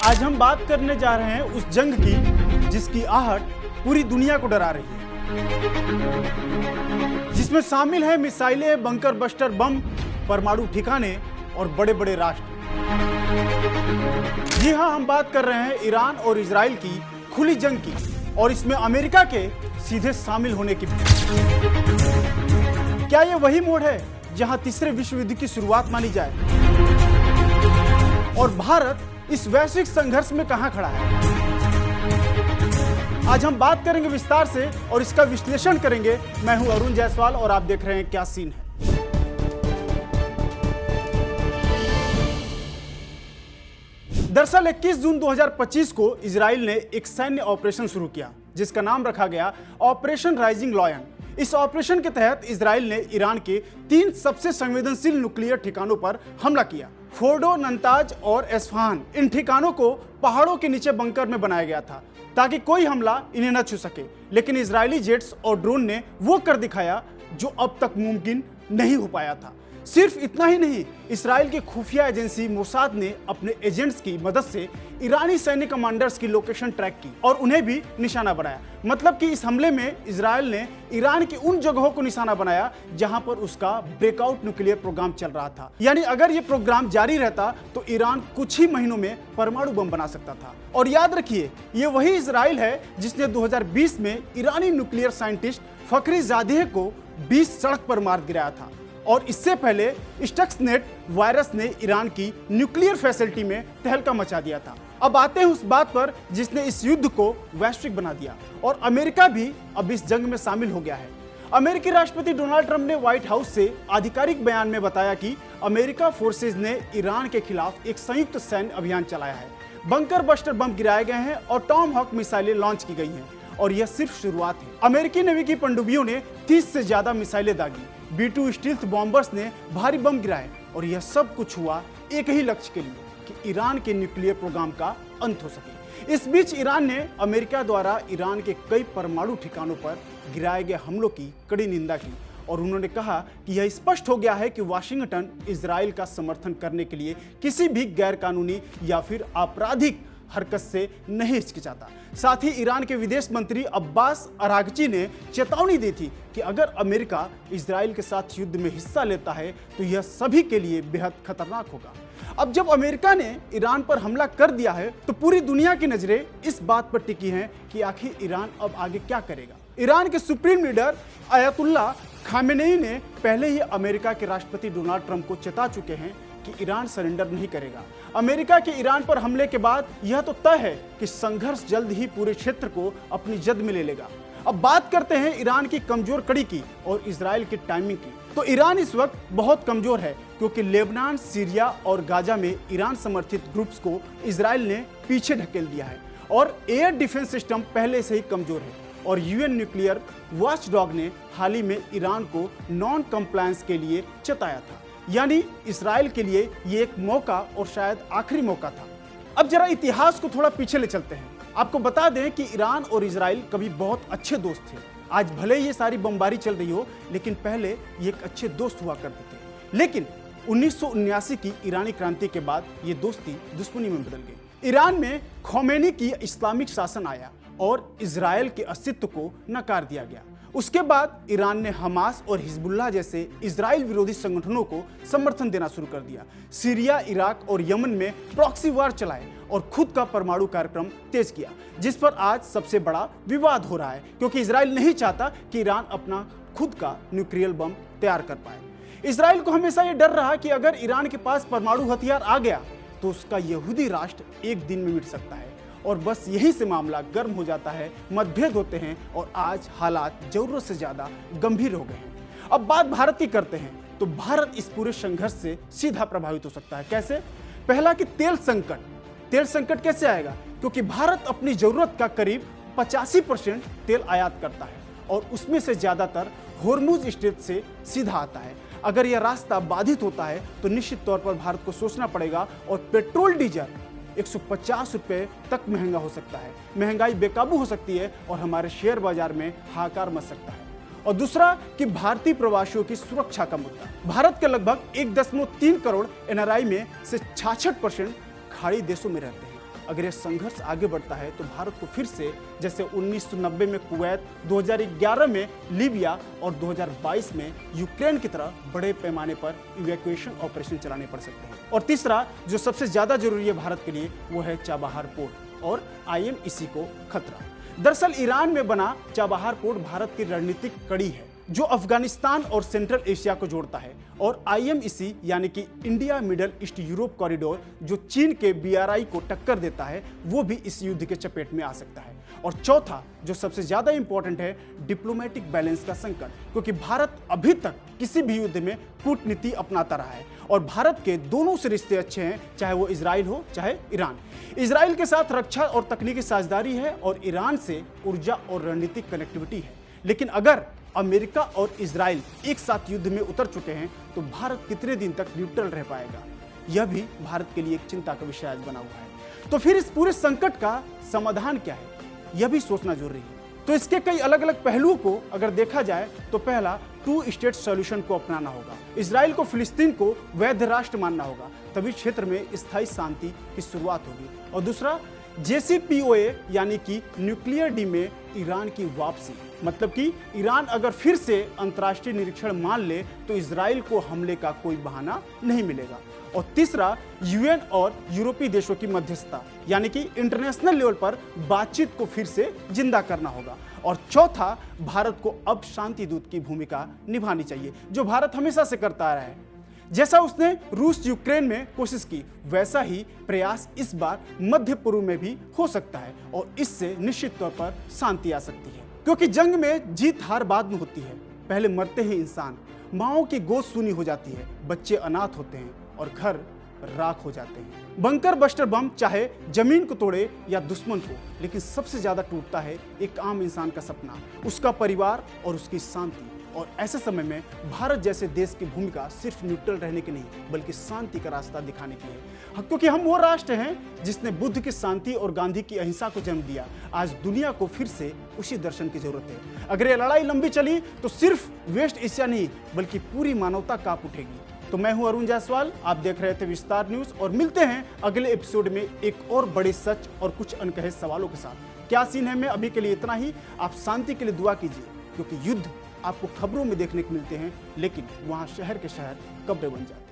आज हम बात करने जा रहे हैं उस जंग की जिसकी आहट पूरी दुनिया को डरा रही है, जिसमें शामिल है मिसाइलें, बंकर बस्टर बम, परमाणु ठिकाने और बड़े बड़े राष्ट्र। जी हां, हम बात कर रहे हैं ईरान और इजराइल की खुली जंग की, और इसमें अमेरिका के सीधे शामिल होने की भी। क्या यह वही मोड़ है जहां तीसरे विश्व युद्ध की शुरुआत मानी जाए? और भारत इस वैश्विक संघर्ष में कहां खड़ा है? आज हम बात करेंगे विस्तार से और इसका विश्लेषण करेंगे। मैं हूं अरुण जायसवाल और आप देख रहे हैं क्या सीन है। दरअसल 21 जून 2025 को इजराइल ने एक सैन्य ऑपरेशन शुरू किया जिसका नाम रखा गया ऑपरेशन राइजिंग लायन। इस ऑपरेशन के तहत इजराइल ने ईरान के 3 सबसे संवेदनशील न्यूक्लियर ठिकानों पर हमला किया। फोर्डो, नंताज और एस्फहान। इन ठिकानों को पहाड़ों के नीचे बंकर में बनाया गया था ताकि कोई हमला इन्हें न छू सके, लेकिन इजरायली जेट्स और ड्रोन ने वो कर दिखाया जो अब तक मुमकिन नहीं हो पाया था। सिर्फ इतना ही नहीं, इस्राएल की खुफिया एजेंसी मोसाद ने अपने एजेंट्स की मदद से ईरानी सैन्य कमांडर्स की लोकेशन ट्रैक की और उन्हें भी निशाना बनाया। मतलब कि इस हमले में इजराइल ने ईरान की उन जगहों को निशाना बनाया जहां पर उसका ब्रेकआउट न्यूक्लियर प्रोग्राम चल रहा था। यानी अगर ये प्रोग्राम जारी रहता तो ईरान कुछ ही महीनों में परमाणु बम बना सकता था। और याद रखिए, ये वही इजराइल है जिसने 2020 में ईरानी न्यूक्लियर साइंटिस्ट फखरी जादेह को 20 सड़क पर मार गिराया था। और इससे पहले स्टक्सनेट वायरस ने ईरान की न्यूक्लियर फैसिलिटी में तहलका मचा दिया था। अब आते हैं उस बात पर जिसने इस युद्ध को वैश्विक बना दिया, और अमेरिका भी अब इस जंग में शामिल हो गया है। अमेरिकी राष्ट्रपति डोनाल्ड ट्रंप ने व्हाइट हाउस से आधिकारिक बयान में बताया कि अमेरिका फोर्सेज ने ईरान के खिलाफ एक संयुक्त सैन्य अभियान चलाया है। बंकर बस्टर बम गिराए गए हैं और टॉमहॉक मिसाइलें लॉन्च की गई हैं, और यह सिर्फ शुरुआत है। अमेरिकी नेवी की पनडुब्बियों ने 30 से ज्यादा मिसाइलें दागी। B-2 स्टील्थ बॉम्बर्स ने भारी बम गिराए, और यह सब कुछ हुआ एक ही लक्ष्य के लिए कि ईरान के न्यूक्लियर प्रोग्राम का अंत हो सके। इस बीच ईरान ने अमेरिका द्वारा ईरान के कई परमाणु ठिकानों पर गिराए गए हमलों की कड़ी निंदा की, और उन्होंने कहा कि यह स्पष्ट हो गया है कि वाशिंगटन इजराइल का समर्थन करने के लिए किसी भी गैरकानूनी या फिर आपराधिक हरकत से नहीं हिचकिचाता। साथ ही ईरान के विदेश मंत्री अब्बास अरागची ने चेतावनी दी थी कि अगर अमेरिका इजराइल के साथ युद्ध में हिस्सा लेता है तो यह सभी के लिए बेहद खतरनाक होगा। अब जब अमेरिका ने ईरान पर हमला कर दिया है तो पूरी दुनिया की नजरें इस बात पर टिकी हैं कि आखिर ईरान अब आगे क्या करेगा। ईरान के सुप्रीम लीडर अयतुल्ला खामेनेई ने पहले ही अमेरिका के राष्ट्रपति डोनाल्ड ट्रंप को चेता चुके हैं कि ईरान सरेंडर नहीं करेगा। अमेरिका के ईरान पर हमले के बाद यह तो तय है कि संघर्ष जल्द ही पूरे क्षेत्र को अपनी जद में ले लेगा। अब बात करते हैं ईरान की कमजोर कड़ी की और इजराइल की टाइमिंग की। तो ईरान इस वक्त बहुत कमजोर है क्योंकि लेबनान, सीरिया और गाजा में ईरान समर्थित ग्रुप्स को इजराइल ने पीछे ढकेल दिया है, और एयर डिफेंस सिस्टम पहले से ही कमजोर है। और यूएन न्यूक्लियर वॉचडॉग ने हाल ही में ईरान को नॉन कंप्लायंस के लिए चेताया था। यानी इजराइल के लिए ये एक मौका और शायद आखिरी मौका था। अब जरा इतिहास को थोड़ा पीछे ले चलते हैं। आपको बता दें कि ईरान और इजराइल कभी बहुत अच्छे दोस्त थे। आज भले ही ये सारी बमबारी चल रही हो, लेकिन पहले ये एक अच्छे दोस्त हुआ करते थे। लेकिन 1979 की ईरानी क्रांति के बाद ये दोस्ती दुश्मनी में बदल गई। ईरान में खोमेनी की इस्लामिक शासन आया और इजराइल के अस्तित्व को नकार दिया गया। उसके बाद ईरान ने हमास और हिजबुल्लाह जैसे इजराइल विरोधी संगठनों को समर्थन देना शुरू कर दिया। सीरिया, इराक और यमन में प्रॉक्सी वार चलाए और खुद का परमाणु कार्यक्रम तेज किया, जिस पर आज सबसे बड़ा विवाद हो रहा है, क्योंकि इजराइल नहीं चाहता कि ईरान अपना खुद का न्यूक्लियर बम तैयार कर पाए। इजराइल को हमेशा यह डर रहा कि अगर ईरान के पास परमाणु हथियार आ गया तो उसका यहूदी राष्ट्र एक दिन में मिट सकता है, और बस यहीं से मामला गर्म हो जाता है, मतभेद होते हैं, और आज हालात जरूरत से ज्यादा गंभीर हो गए हैं। अब बात भारत की करते हैं तो भारत इस पूरे संघर्ष से सीधा प्रभावित हो सकता है। कैसे? पहला कि तेल संकट। तेल संकट कैसे आएगा? क्योंकि भारत अपनी जरूरत का करीब 85% तेल आयात करता है, और उसमें से ज्यादातर होर्मुज स्ट्रेट से सीधा आता है। अगर यह रास्ता बाधित होता है तो निश्चित तौर पर भारत को सोचना पड़ेगा, और पेट्रोल डीजल 150 रुपये तक महंगा हो सकता है। महंगाई बेकाबू हो सकती है और हमारे शेयर बाजार में हाहाकार मच सकता है। और दूसरा कि भारतीय प्रवासियों की सुरक्षा का मुद्दा। भारत के लगभग 1.3 करोड़ NRI में से 66% खाड़ी देशों में रहते हैं, अगर यह संघर्ष आगे बढ़ता है तो भारत को फिर से जैसे 1990 में कुवैत, 2011 में लीबिया और 2022 में यूक्रेन की तरह बड़े पैमाने पर इवैक्यूएशन ऑपरेशन चलाने पड़ सकते हैं। और तीसरा जो सबसे ज्यादा जरूरी है भारत के लिए वो है चाबहार पोर्ट और IMEC को खतरा। दरअसल ईरान में बना चाबहार पोर्ट भारत की रणनीतिक कड़ी है जो अफगानिस्तान और सेंट्रल एशिया को जोड़ता है, और IMEC यानी कि India middle east Europe corridor जो चीन के BRI को टक्कर देता है वो भी इस युद्ध के चपेट में आ सकता है। और चौथा जो सबसे ज्यादा इंपॉर्टेंट है, डिप्लोमेटिक बैलेंस का संकट, क्योंकि भारत अभी तक किसी भी युद्ध में कूटनीति अपनाता रहा है और भारत के दोनों से रिश्ते अच्छे हैं, चाहे वो इजराइल हो चाहे ईरान। इजराइल के साथ रक्षा और तकनीकी साझेदारी है और ईरान से ऊर्जा और रणनीतिक कनेक्टिविटी है। लेकिन अगर अमेरिका और इजराइल एक साथ युद्ध में उतर चुके हैं तो भारत कितने दिन तक न्यूट्रल रह पाएगा, यह भी भारत के लिए एक चिंता का विषय आज बना हुआ है। तो फिर इस पूरे संकट का समाधान क्या है, यह भी सोचना जरूरी है। तो इसके कई अलग अलग पहलुओं को अगर देखा जाए तो पहला, 2 स्टेट सॉल्यूशन को अपनाना होगा। इजराइल को फिलिस्तीन को वैध राष्ट्र मानना होगा, तभी क्षेत्र में स्थायी शांति की शुरुआत होगी। और दूसरा, JCPOA यानी कि न्यूक्लियर डील में ईरान की वापसी, मतलब कि ईरान अगर फिर से अंतर्राष्ट्रीय निरीक्षण मान ले तो इजराइल को हमले का कोई बहाना नहीं मिलेगा। और तीसरा, UN और यूरोपीय देशों की मध्यस्थता यानी कि इंटरनेशनल लेवल पर बातचीत को फिर से जिंदा करना होगा। और चौथा, भारत को अब शांति दूत की भूमिका निभानी चाहिए जो भारत हमेशा से करता रहा है। जैसा उसने रूस यूक्रेन में कोशिश की वैसा ही प्रयास इस बार मध्य पूर्व में भी हो सकता है और इससे निश्चित तौर पर शांति आ सकती है, क्योंकि जंग में जीत हार बाद में होती है, पहले मरते हैं इंसान, माओ की गोद सूनी हो जाती है, बच्चे अनाथ होते हैं और घर राख हो जाते हैं। बंकर बस्टर बम चाहे जमीन को तोड़े या दुश्मन को, लेकिन सबसे ज्यादा टूटता है एक आम इंसान का सपना, उसका परिवार और उसकी शांति। और ऐसे समय में भारत जैसे देश की भूमिका सिर्फ न्यूट्रल रहने की नहीं बल्कि शांति का रास्ता दिखाने की है, क्योंकि हम वो राष्ट्र हैं जिसने बुद्ध की शांति और गांधी की अहिंसा को जन्म दिया। आज दुनिया को फिर से उसी दर्शन की जरूरत है। अगर ये लड़ाई लंबी चली तो सिर्फ वेस्ट एशिया नहीं बल्कि पूरी मानवता कांप उठेगी। तो मैं हूं अरुण जायसवाल, आप देख रहे थे विस्तार न्यूज और मिलते हैं अगले एपिसोड में एक और बड़े सच और कुछ अनकहे सवालों के साथ। क्या सीन है में अभी के लिए इतना ही। आप शांति के लिए दुआ कीजिए, क्योंकि युद्ध आपको खबरों में देखने को मिलते हैं लेकिन वहां शहर के शहर कब्र बन जाते हैं।